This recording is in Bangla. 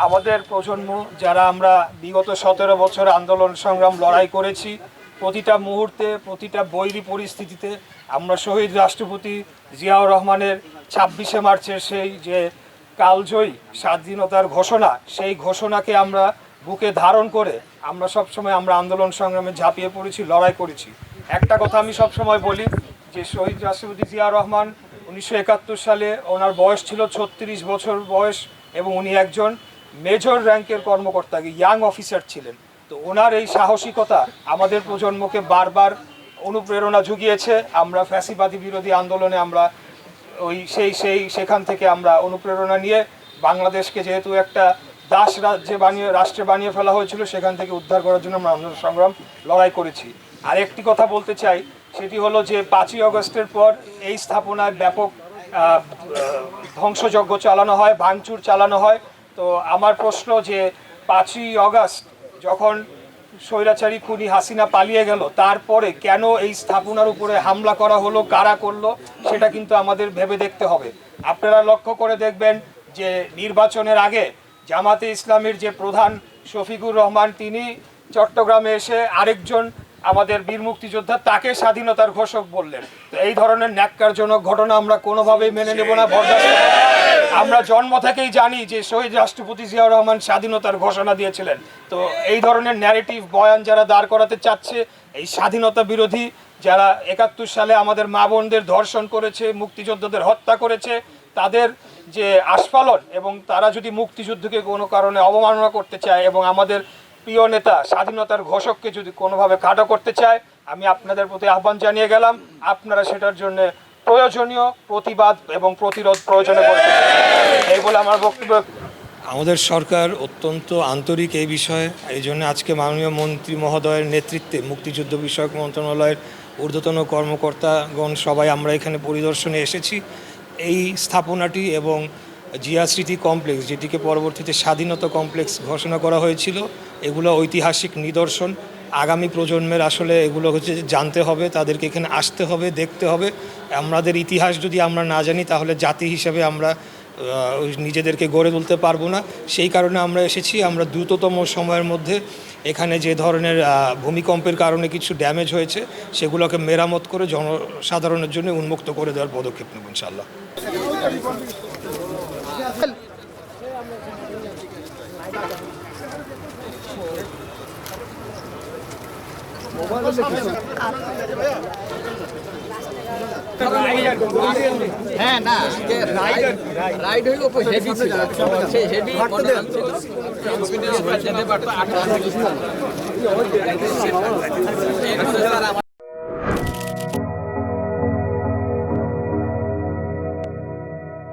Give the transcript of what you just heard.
আমাদের প্রজন্ম যারা আমরা বিগত 17 বছর আন্দোলন সংগ্রাম লড়াই করেছি, প্রতিটা মুহূর্তে প্রতিটা বৈরী পরিস্থিতিতে আমরা শহীদ রাষ্ট্রপতি জিয়াউর রহমানের 26শে মার্চের সেই যে কালজয়ী স্বাধীনতার ঘোষণা, সেই ঘোষণাকে আমরা বুকে ধারণ করে আমরা সবসময় আমরা আন্দোলন সংগ্রামে ঝাঁপিয়ে পড়েছি, লড়াই করেছি। একটা কথা আমি সবসময় বলি যে শহীদ রাষ্ট্রপতি জিয়াউর রহমান 1971 সালে ওনার বয়স ছিল 36 বছর বয়স এবং উনি একজন মেজর র্যাঙ্কের কর্মকর্তা, ইয়াং অফিসার ছিলেন। তো ওনার এই সাহসিকতা আমাদের প্রজন্মকে বারবার অনুপ্রেরণা জুগিয়েছে। আমরা ফ্যাসিবাদী বিরোধী আন্দোলনে আমরা সেখান থেকে আমরা অনুপ্রেরণা নিয়ে বাংলাদেশকে যেহেতু একটা দাস রাষ্ট্রে বানিয়ে ফেলা হয়েছিল, সেখান থেকে উদ্ধার করার জন্য আমরা আন্দোলন সংগ্রাম লড়াই করেছি। আর একটি কথা বলতে চাই, সেটি হলো যে 5ই আগস্টের পর এই স্থাপনায় ব্যাপক ধ্বংসযজ্ঞ চালানো হয়, ভাঙচুর চালানো হয়। তো আমার প্রশ্ন যে 5ই আগস্ট যখন স্বৈরাচারী খুনি হাসিনা পালিয়ে গেল, তারপরে কেন এই স্থাপনার উপরে হামলা করা হলো, কারা করলো, সেটা কিন্তু আমাদের ভেবে দেখতে হবে। আপনারা লক্ষ্য করে দেখবেন যে নির্বাচনের আগে জামাতে ইসলামীর যে প্রধান শফিকুর রহমান, তিনি চট্টগ্রামে এসে আরেকজন আমাদের বীর মুক্তিযোদ্ধা তাকে স্বাধীনতার ঘোষক বললেন। তো এই ধরনের ন্যাক্কারজনক ঘটনা আমরা কোনোভাবেই মেনে নেব না, বরদাস্ত করব না। আমরা জন্ম থেকেই জানি যে শহীদ রাষ্ট্রপতি জিয়াউর রহমান স্বাধীনতার ঘোষণা দিয়েছিলেন। তো এই ধরনের ন্যারেটিভ বয়ান যারা দাঁড় করাতে চাচ্ছে, এই স্বাধীনতা বিরোধী যারা 71 সালে আমাদের মা বোনদের ধর্ষণ করেছে, মুক্তিযোদ্ধাদের হত্যা করেছে, তাদের যে আস্ফালন এবং তারা যদি মুক্তিযুদ্ধকে কোনো কারণে অবমাননা করতে চায় এবং আমাদের প্রিয় নেতা স্বাধীনতার ঘোষককে যদি কোনোভাবে খাটো করতে চায়, আমি আপনাদের প্রতি আহ্বান জানিয়ে গেলাম, আপনারা সেটার জন্য প্রয়োজনীয় প্রতিবাদ এবং প্রতিরোধ প্রয়োজনে করতে এই বলে আমার বক্তব্য। আমাদের সরকার অত্যন্ত আন্তরিক এই বিষয়ে, এই জন্য আজকে মাননীয় মন্ত্রী মহোদয়ের নেতৃত্বে মুক্তিযুদ্ধ বিষয়ক মন্ত্রণালয়ের ঊর্ধ্বতন কর্মকর্তাগণ সবাই আমরা এখানে পরিদর্শনে এসেছি। এই স্থাপনাটি এবং জিয়া স্মৃতি কমপ্লেক্স, যেটিকে পরবর্তীতে স্বাধীনতা কমপ্লেক্স ঘোষণা করা হয়েছিল, এগুলো ঐতিহাসিক নিদর্শন। আগামী প্রজন্মের আসলে এগুলো হচ্ছে জানতে হবে, তাদেরকে এখানে আসতে হবে, দেখতে হবে। আমাদের ইতিহাস যদি আমরা না জানি, তাহলে জাতি হিসেবে আমরা নিজেদেরকে গড়ে তুলতে পারবো না। সেই কারণে আমরা এসেছি। আমরা দ্রুততম সময়ের মধ্যে এখানে যে ধরনের ভূমিকম্পের কারণে কিছু ড্যামেজ হয়েছে, সেগুলোকে মেরামত করে জনসাধারণের জন্য উন্মুক্ত করে দেওয়ার পদক্ষেপ নেব ইনশাআল্লাহ। হ্যাঁ না রাইড হইলো হেভি ছিল, সেই হেভি মনে